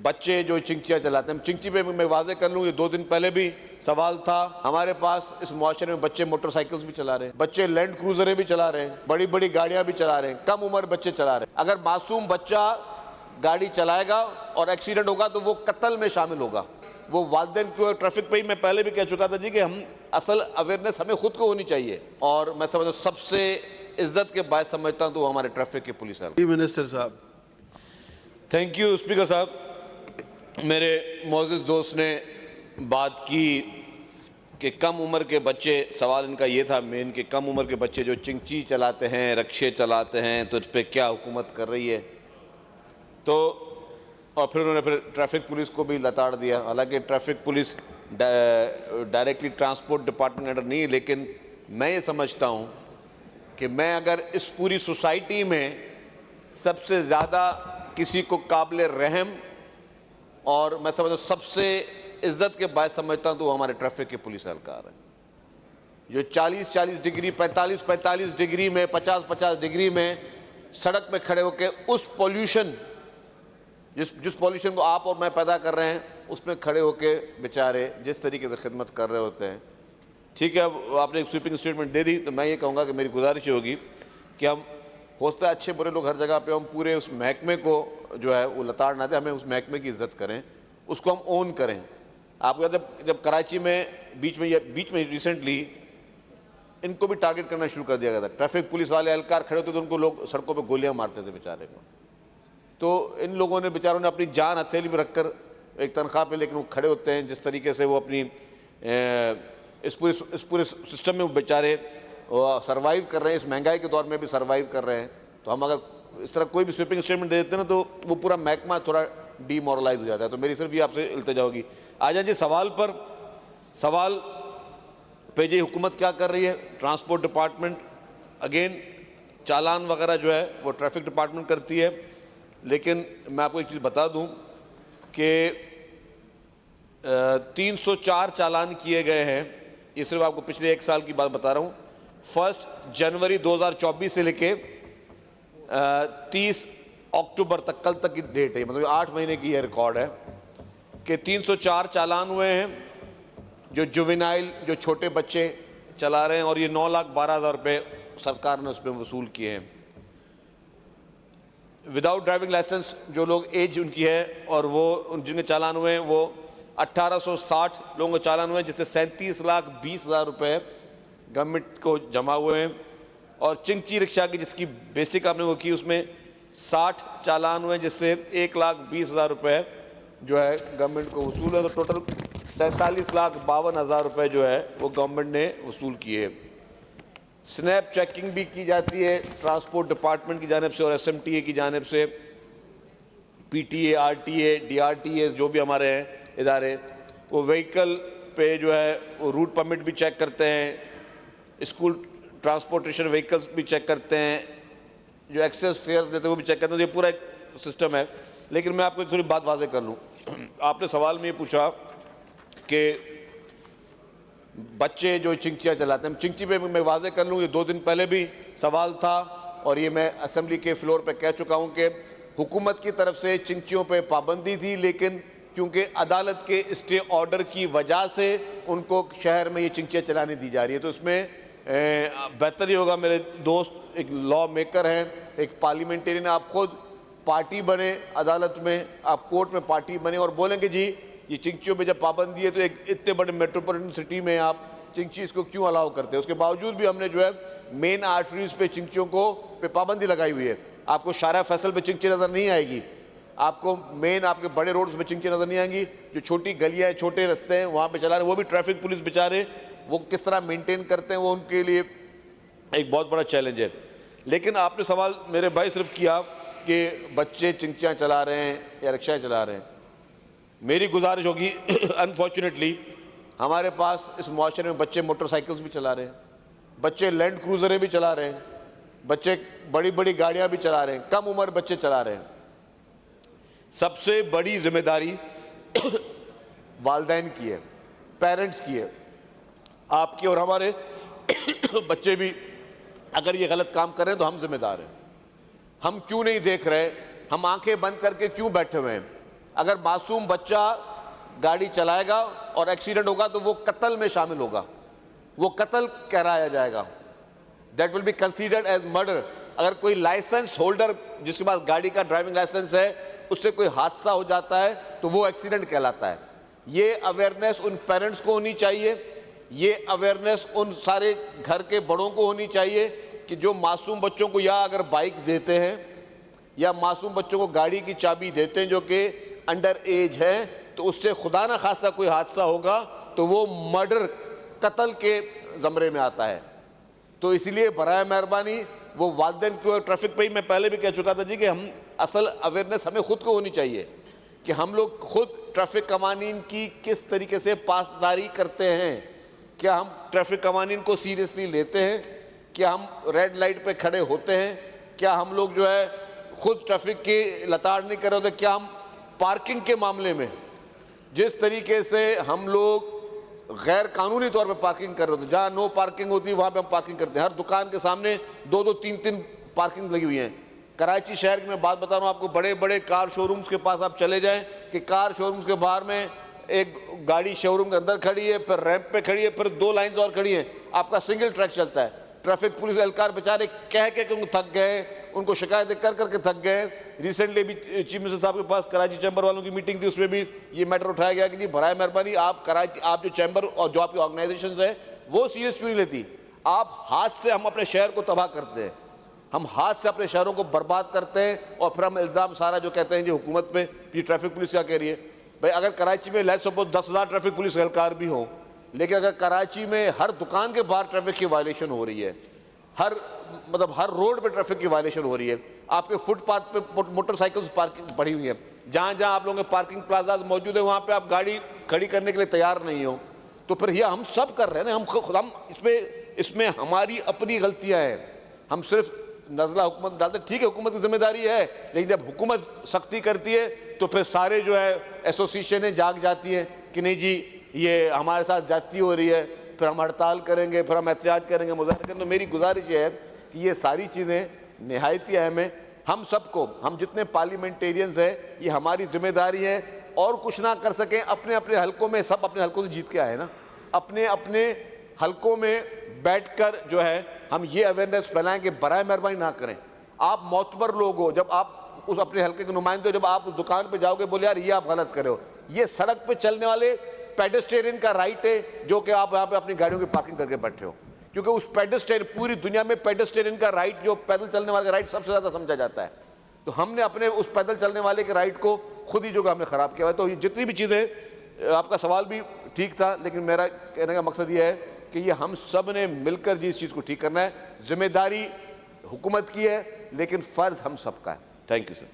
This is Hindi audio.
बच्चे जो चिंचियाँ चलाते हैं, चिंची पे मैं वाजे कर लूँ, ये 2 दिन पहले भी सवाल था हमारे पास। इस मुआशरे में बच्चे मोटरसाइकिल्स भी चला रहे हैं, बच्चे लैंड क्रूजरें भी चला रहे हैं, बड़ी बड़ी गाड़ियां भी चला रहे हैं, कम उम्र बच्चे चला रहे हैं। अगर मासूम बच्चा गाड़ी चलाएगा और एक्सीडेंट होगा तो वो कत्ल में शामिल होगा। वो वालिदैन को ट्रैफिक पे ही मैं पहले भी कह चुका था जी कि हम असल अवेयरनेस हमें खुद को होनी चाहिए, और मैं समझता हूँ सबसे इज्जत के बायस समझता हूँ तो हमारे ट्रैफिक के पुलिस है। मिनिस्टर साहब। थैंक यू स्पीकर साहब। मेरे मोअज़्ज़िज़ दोस्त ने बात की कि कम उम्र के बच्चे, सवाल इनका ये था मेन कि कम उम्र के बच्चे जो चिंची चलाते हैं, रक्शे चलाते हैं, तो इस पर क्या हुकूमत कर रही है। तो और फिर उन्होंने ट्रैफिक पुलिस को भी लताड़ दिया। हालांकि traffic police directly transport department under नहीं, लेकिन मैं ये समझता हूँ कि मैं अगर इस पूरी सोसाइटी में सबसे ज़्यादा किसी को काबिल रहम और मैं समझता हूँ सबसे इज्जत के बायस समझता हूँ तो हमारे ट्रैफिक के पुलिस एहलकार हैं, जो 40-40 डिग्री, 45-45 डिग्री में, 50-50 डिग्री में सड़क पे खड़े होकर उस पॉल्यूशन, जिस पॉल्यूशन को आप और मैं पैदा कर रहे हैं, उसमें खड़े होकर बेचारे जिस तरीके से खिदमत कर रहे होते हैं। ठीक है, अब आपने एक स्वीपिंग स्टेटमेंट दे दी, तो मैं ये कहूँगा कि मेरी गुजारिश होगी कि हम होता है अच्छे बुरे लोग हर जगह पे, हम पूरे उस महकमे को जो है वो लताड़ ना दें, हमें उस महकमे की इज्जत करें, उसको हम ओन करें। आपको जब कराची में बीच में रिसेंटली इनको भी टारगेट करना शुरू कर दिया गया था। ट्रैफिक पुलिस वाले एहलकार खड़े होते थे, उनको लोग सड़कों पे गोलियां मारते थे बेचारे को। तो इन लोगों ने बेचारों ने अपनी जान हथेली में रखकर एक तनख्वाह पे, लेकिन वो खड़े होते हैं जिस तरीके से वो अपनी इस पूरे सिस्टम में वो बेचारे सर्वाइव कर रहे हैं, इस महंगाई के दौर में भी सर्वाइव कर रहे हैं। तो हम अगर इस तरह कोई भी स्वीपिंग स्टेटमेंट दे देते हैं ना, तो वो पूरा महकमा थोड़ा डीमोरलाइज हो जाता है। तो मेरी सिर्फ ये आपसे इल्तिजा होगी। आ जाए जी सवाल पे जी हुकूमत क्या कर रही है। ट्रांसपोर्ट डिपार्टमेंट अगेन चालान वगैरह जो है वो ट्रैफिक डिपार्टमेंट करती है, लेकिन मैं आपको एक चीज़ बता दूं कि 304 चालान किए गए हैं। ये सिर्फ आपको पिछले 1 साल की बात बता रहा हूँ। 1 जनवरी 2024 से लेके 30 अक्टूबर तक, कल तक की डेट है, मतलब 8 महीने की यह रिकॉर्ड है कि 304 चालान हुए हैं जो जुवेनाइल, जो छोटे बच्चे चला रहे हैं, और ये 9,12,000 रुपये सरकार ने उस पर वसूल किए हैं। विदाउट ड्राइविंग लाइसेंस जो लोग एज उनकी है और वो जिनके चालान हुए हैं वो 1860 लोगों के चालान हुए हैं, जिससे 37,20,000 रुपये गवर्नमेंट को जमा हुए हैं। और चिंची रिक्शा की जिसकी बेसिक आपने वो की, उसमें 60 चालान हुए हैं, जिससे 1,20,000 रुपये जो है गवर्नमेंट को वसूल है। तो टोटल 47,52,000 रुपये जो है वो गवर्नमेंट ने वसूल किए। स्नैप चेकिंग भी की जाती है ट्रांसपोर्ट डिपार्टमेंट की जानिब से और SMTA की जानिब से। PTA, RTA, DRTS जो भी हमारे हैं इदारे, वो व्हीकल पे जो है वो रूट परमिट भी चेक करते हैं, स्कूल ट्रांसपोर्टेशन व्हीकल्स भी चेक करते हैं, जो एक्सेस फेयर देते हैं वो भी चेक करते हैं। ये पूरा एक सिस्टम है। लेकिन मैं आपको एक थोड़ी बात वाज़ेह कर लूँ। आपने सवाल में ये पूछा कि बच्चे जो चिंचियाँ चलाते हैं, चिंची पे मैं वाज़ेह कर लूँ, ये 2 दिन पहले भी सवाल था और ये मैं असेंबली के फ्लोर पे कह चुका हूँ कि हुकूमत की तरफ से चिंचियों पे पाबंदी थी, लेकिन क्योंकि अदालत के स्टे ऑर्डर की वजह से उनको शहर में ये चिंचियाँ चलाने दी जा रही है। तो इसमें बेहतर ही होगा, मेरे दोस्त एक लॉ मेकर हैं, एक पार्लियामेंटेरियन, आप खुद पार्टी बने अदालत में, आप कोर्ट में पार्टी बने और बोलेंगे जी ये चिंचियों पे जब पाबंदी है तो एक इतने बड़े मेट्रोपॉलिटन सिटी में आप चिंची इसको क्यों अलाउ करते हैं। उसके बावजूद भी हमने जो है मेन आर्टरीज पे चिंचियों को पे पाबंदी लगाई हुई है। आपको शारा फैसल पे चिंची नज़र नहीं आएगी, आपको मेन आपके बड़े रोड्स पे चिंची नज़र नहीं आएंगी। जो छोटी गलियाँ, छोटे रास्ते हैं वहाँ पे चला रहे, वो भी ट्रैफिक पुलिस बेचारे वो किस तरह मेंटेन करते हैं, वो उनके लिए एक बहुत बड़ा चैलेंज है। लेकिन आपने सवाल मेरे भाई सिर्फ किया कि बच्चे चिंचियाँ चला रहे हैं या रिक्शाएँ चला रहे हैं। मेरी गुजारिश होगी, अनफॉर्चुनेटली हमारे पास इस मुआशरे में बच्चे मोटरसाइकिल्स भी चला रहे हैं, बच्चे लैंड क्रूजरें भी चला रहे हैं, बच्चे बड़ी बड़ी गाड़ियां भी चला रहे हैं, कम उम्र बच्चे चला रहे हैं। सबसे बड़ी जिम्मेदारी वालिदैन की है, पेरेंट्स की है, आपकी और हमारे। बच्चे भी अगर ये गलत काम कर रहे हैं तो हम जिम्मेदार हैं। हम क्यों नहीं देख रहे, हम आंखें बंद करके क्यों बैठे हुए हैं। अगर मासूम बच्चा गाड़ी चलाएगा और एक्सीडेंट होगा तो वो कत्ल में शामिल होगा, वो कत्ल कहलाया जाएगा, that will be considered as murder. अगर कोई लाइसेंस होल्डर जिसके पास गाड़ी का ड्राइविंग लाइसेंस है उससे कोई हादसा हो जाता है तो वो एक्सीडेंट कहलाता है। ये अवेयरनेस उन पेरेंट्स को होनी चाहिए, ये अवेयरनेस उन सारे घर के बड़ों को होनी चाहिए कि जो मासूम बच्चों को या अगर बाइक देते हैं या मासूम बच्चों को गाड़ी की चाबी देते हैं जो कि अंडर एज हैं, तो उससे खुदा ना खास्ता कोई हादसा होगा तो वो मर्डर, कत्ल के ज़मरे में आता है। तो इसलिए बराए मेहरबानी वो वालिदैन को, ट्रैफिक पे ही मैं पहले भी कह चुका था जी कि हम असल अवेयरनेस हमें खुद को होनी चाहिए कि हम लोग खुद ट्रैफिक कवानीन की किस तरीके से पासदारी करते हैं। क्या हम ट्रैफिक कवानीन को सीरियसली लेते हैं? क्या हम रेड लाइट पे खड़े होते हैं? क्या हम लोग जो है खुद ट्रैफिक की लताड़ नहीं कर रहे होते? क्या हम पार्किंग के मामले में जिस तरीके से हम लोग गैर कानूनी तौर पे पार्किंग कर रहे होते, जहाँ नो पार्किंग होती है वहाँ पे हम पार्किंग करते हैं, हर दुकान के सामने 2-2, 3-3 पार्किंग लगी हुई हैं। कराची शहर की मैं बात बता रहा हूँ आपको, बड़े बड़े कार शोरूम्स के पास आप चले जाएं कि कार शोरूम्स के बाहर में एक गाड़ी शोरूम के अंदर खड़ी है, फिर रैंप पे खड़ी है, फिर 2 लाइन्स और खड़ी हैं, आपका सिंगल ट्रैक चलता है। ट्रैफिक पुलिस एहलकार बेचारे कह के उनको थक गए, उनको शिकायतें कर करके थक गए। रिसेंटली भी चीफ मिनिस्टर साहब के पास कराची चैम्बर वालों की मीटिंग थी, उसमें भी ये मैटर उठाया गया कि जी बराए मेहरबानी आप कराची, आप जो चैम्बर और जो आपकी ऑर्गेनाइजेशन है वो सीरियस क्यों नहीं लेती? आप हाथ से हम अपने शहर को तबाह करते हैं, हम हाथ से अपने शहरों को बर्बाद करते हैं और फिर हम इल्ज़ाम सारा जो कहते हैं जी हुकूमत पे, ये ट्रैफिक पुलिस क्या कह रही है। भाई अगर कराची में लेट्स सपोज 10,000 ट्रैफिक पुलिस एहलकार भी हों, लेकिन अगर कराची में हर दुकान के बाहर ट्रैफिक की वायलेशन हो रही है, हर रोड पे ट्रैफिक की वायलेशन हो रही है, आपके फुटपाथ पे मोटरसाइकिल्स पार्किंग पड़ी हुई है, जहाँ जहाँ आप लोगों के पार्किंग प्लाजाज मौजूद है वहाँ पे आप गाड़ी खड़ी करने के लिए तैयार नहीं हो, तो फिर ये हम सब कर रहे हैं ना, हम इसमें हमारी अपनी गलतियाँ हैं। हम सिर्फ नज़ला हुकूमत डालते, ठीक है हुकूमत की जिम्मेदारी है, लेकिन जब हुकूमत सख्ती करती है तो फिर सारे जो है एसोसिएशनें जाग जाती हैं कि नहीं जी ये हमारे साथ ज्यादती हो रही है, फिर हम हड़ताल करेंगे, फिर हम एहतजाज करेंगे, मुजाहरा करेंगे। तो मेरी गुजारिश है कि ये सारी चीज़ें निहायत ही अहम है। हम सबको, हम जितने पार्लियामेंटेरियंस हैं, ये हमारी जिम्मेदारी है, और कुछ ना कर सकें अपने अपने हलकों में, सब अपने हलकों से जीत के आए ना, अपने अपने हलकों में बैठकर जो है हम ये अवेयरनेस फैलाएं कि बराए मेहरबानी ना करें। आप मोतबर लोग हो, जब आप उस अपने हलके के नुमाइंदे, जब आप उस दुकान पे जाओगे बोले यार ये आप गलत कर रहे हो, ये सड़क पे चलने वाले पेडेस्ट्रियन का राइट है जो कि आप यहाँ पे अपनी गाड़ियों की पार्किंग करके बैठे हो, क्योंकि उस पेडेस्ट्रियन, पूरी दुनिया में पेडेस्ट्रियन का राइट, जो पैदल चलने वाले का राइट सबसे ज़्यादा समझा जाता है। तो हमने अपने उस पैदल चलने वाले के राइट को खुद ही जो हमने ख़राब किया है। तो ये जितनी भी चीज़ें, आपका सवाल भी ठीक था, लेकिन मेरा कहने का मकसद ये है कि ये हम सब ने मिलकर जिस चीज़ को ठीक करना है। जिम्मेदारी हुकूमत की है लेकिन फ़र्ज़ हम सबका है। Thank you sir.